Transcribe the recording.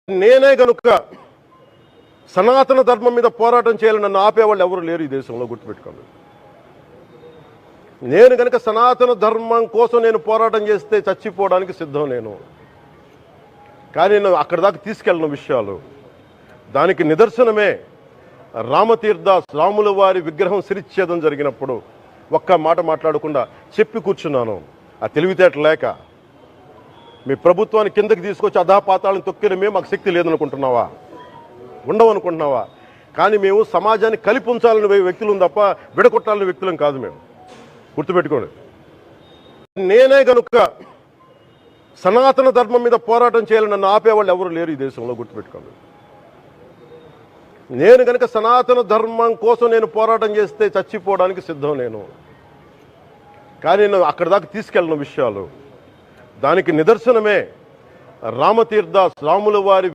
నేనే గనుక సనాతన ధర్మం మీద పోరాటం చేయాలని నన్ను ఆపేవాళ్ళు ఎవరు లేరు ఈ దేశంలో, గుర్తుపెట్టుకోండి. నేను గనుక సనాతన ధర్మం కోసం నేను పోరాటం చేస్తే చచ్చిపోవడానికి సిద్ధం నేను. కానీ నేను అక్కడ దాకా తీసుకెళ్ళిన విషయాలు దానికి నిదర్శనమే రామతీర్థాస్ రాముల వారి విగ్రహం శిరిచ్ఛేదం జరిగినప్పుడు ఒక్క మాట మాట్లాడకుండా చెప్పి కూర్చున్నాను. ఆ తెలివితేట లేక మీ ప్రభుత్వాన్ని కిందకి తీసుకొచ్చి అధాపాతాలను తొక్కిన మేము మాకు శక్తి లేదనుకుంటున్నావా, ఉండవనుకుంటున్నావా? కానీ మేము సమాజాన్ని కలిపి ఉంచాలని వ్యక్తులం తప్ప విడగొట్టాలని వ్యక్తులం కాదు. మేము గుర్తుపెట్టుకోండి. నేనే గనుక సనాతన ధర్మం మీద పోరాటం చేయాలని నన్ను ఆపేవాళ్ళు ఎవరు లేరు ఈ దేశంలో, గుర్తుపెట్టుకోండి. నేను గనుక సనాతన ధర్మం కోసం నేను పోరాటం చేస్తే చచ్చిపోవడానికి సిద్ధం నేను. కానీ నేను అక్కడ దాకా తీసుకెళ్ళిన విషయాలు దానికి నిదర్శనమే రామతీర్థాస్ రాముల వారి